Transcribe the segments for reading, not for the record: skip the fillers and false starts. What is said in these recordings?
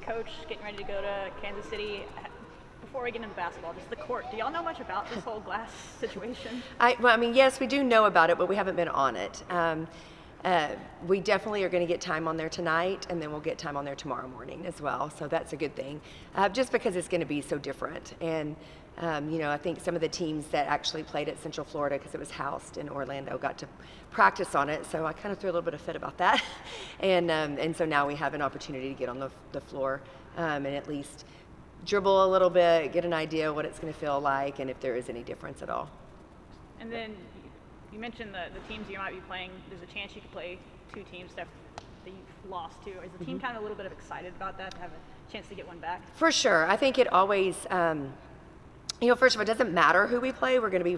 coach getting ready to go to Kansas City. Before we get into basketball, just the court. Do y'all know much about this whole glass situation? Yes, we do know about it, but we haven't been on it. We definitely are going to get time on there tonight, and then we'll get time on there tomorrow morning as well. So that's a good thing, just because it's going to be so different. And I think some of the teams that actually played at Central Florida, because it was housed in Orlando, got to practice on it. So I kind of threw a little bit of fit about that. And so now we have an opportunity to get on the floor and at least dribble a little bit, get an idea what it's going to feel like, and if there is any difference at all. And then you mentioned the teams you might be playing. There's a chance you could play two teams that you've lost to. Is the team kind of a little bit excited about that, to have a chance to get one back? For sure. I think it always, first of all, it doesn't matter who we play. We're going to be,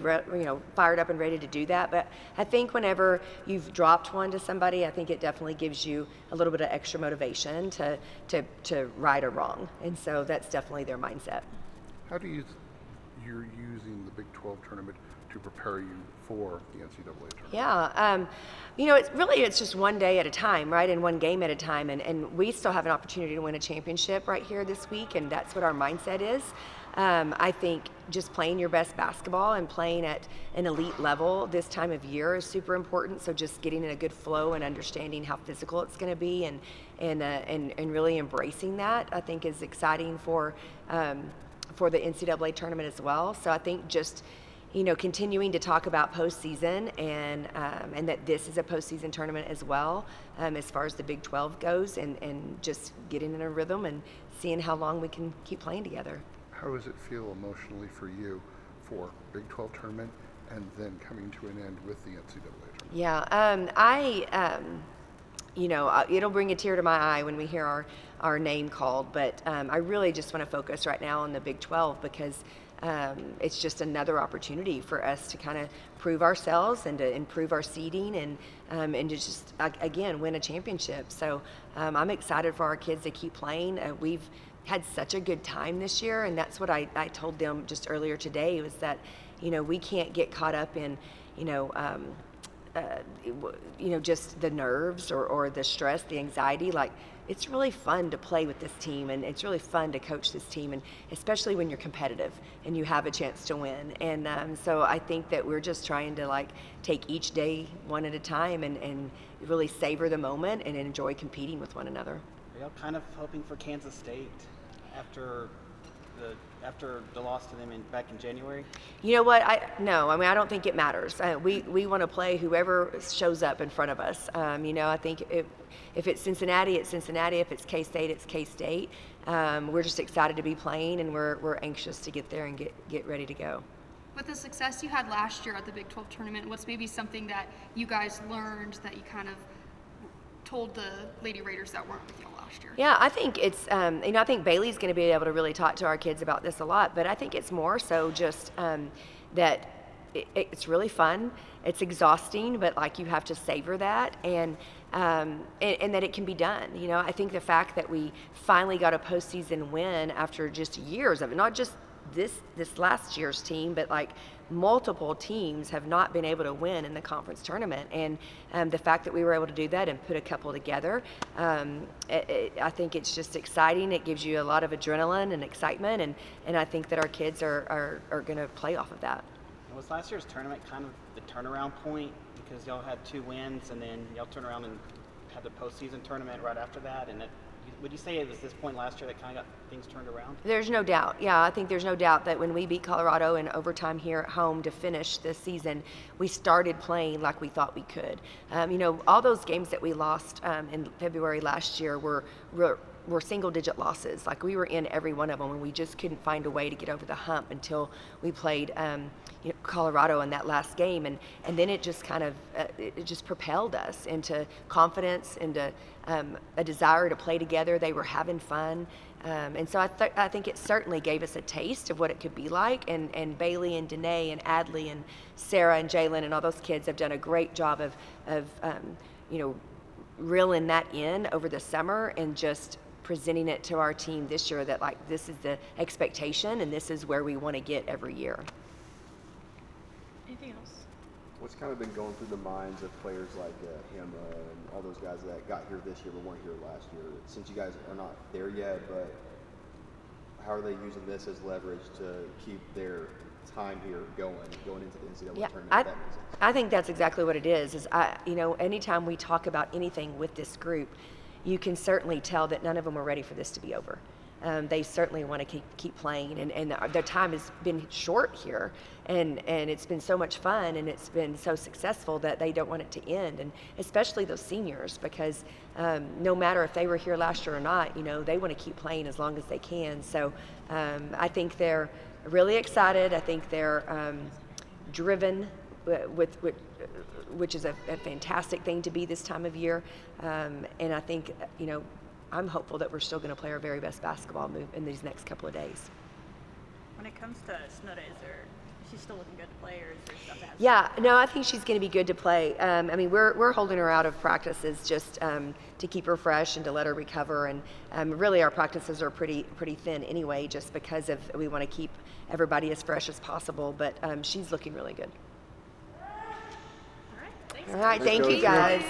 fired up and ready to do that. But I think whenever you've dropped one to somebody, I think it definitely gives you a little bit of extra motivation to right or wrong. And so that's definitely their mindset. How do you're using the Big 12 tournament to prepare you for the NCAA tournament? Yeah, it's just one day at a time, right, and one game at a time, and we still have an opportunity to win a championship right here this week, and that's what our mindset is. I think just playing your best basketball and playing at an elite level this time of year is super important. So just getting in a good flow and understanding how physical it's going to be, and really embracing that, I think, is exciting for the NCAA tournament as well. So I think just continuing to talk about postseason and that this is a postseason tournament as well, as far as the Big 12 goes, and just getting in a rhythm and seeing how long we can keep playing together. How does it feel emotionally for you for Big 12 tournament and then coming to an end with the NCAA tournament? Yeah, it'll bring a tear to my eye when we hear our name called, but I really just want to focus right now on the Big 12 because it's just another opportunity for us to kind of prove ourselves and to improve our seeding and to just, again, win a championship. So I'm excited for our kids to keep playing. We've had such a good time this year, and that's what I told them just earlier today, was that, we can't get caught up in, just the nerves or the stress, the anxiety. Like, it's really fun to play with this team, and it's really fun to coach this team, and especially when you're competitive and you have a chance to win. And so I think that we're just trying to take each day one at a time and really savor the moment and enjoy competing with one another. Are y'all kind of hoping for Kansas State after the loss to them back in January? You know what? I don't think it matters. We want to play whoever shows up in front of us. I think if it's Cincinnati, it's Cincinnati. If it's K-State, it's K-State. We're just excited to be playing, and we're anxious to get there and get ready to go. With the success you had last year at the Big 12 tournament, what's maybe something that you guys learned that you kind of told the Lady Raiders that weren't with y'all last year? Yeah, I think it's, I think Bailey's going to be able to really talk to our kids about this a lot, but I think it's more so just that it's really fun. It's exhausting, but you have to savor that and that it can be done. I think the fact that we finally got a postseason win after just years of it, not just this last year's team, but multiple teams have not been able to win in the conference tournament, and the fact that we were able to do that and put a couple together, I think it's just exciting. It gives you a lot of adrenaline and excitement, and I think that our kids are going to play off of that. And was last year's tournament kind of the turnaround point, because y'all had 2 wins and then y'all turned around and had the postseason tournament right after that, and would you say it was this point last year that kind of got things turned around? There's no doubt. Yeah, I think there's no doubt that when we beat Colorado in overtime here at home to finish this season, we started playing like we thought we could. All those games that we lost in February last year were single-digit losses. We were in every one of them, and we just couldn't find a way to get over the hump until we played Colorado in that last game, and then it just kind of it just propelled us into confidence, into a desire to play together. They were having fun, and so I think it certainly gave us a taste of what it could be like. And Bailey and Danae and Adley and Sarah and Jalen and all those kids have done a great job of reeling that in over the summer and just presenting it to our team this year that this is the expectation and this is where we want to get every year. Anything else? What's kind of been going through the minds of players like him and all those guys that got here this year but weren't here last year? Since you guys are not there yet, but how are they using this as leverage to keep their time here going into the NCAA Yeah, tournament? If that makes sense. I think that's exactly what it is. Anytime we talk about anything with this group, you can certainly tell that none of them are ready for this to be over. They certainly want to keep playing, and their time has been short here, and it's been so much fun, and it's been so successful that they don't want it to end, and especially those seniors, because no matter if they were here last year or not, they want to keep playing as long as they can. So I think they're really excited. I think they're driven which is a fantastic thing to be this time of year, and I think I'm hopeful that we're still going to play our very best basketball move in these next couple of days. When it comes to Snuda, is she still looking good to play, or is there stuff that has Yeah, no, I think she's going to be good to play. We're holding her out of practices just to keep her fresh and to let her recover. And really, our practices are pretty thin anyway, just because we want to keep everybody as fresh as possible. But she's looking really good. All right, thanks. All right, Thanks, thank you Coach. guys.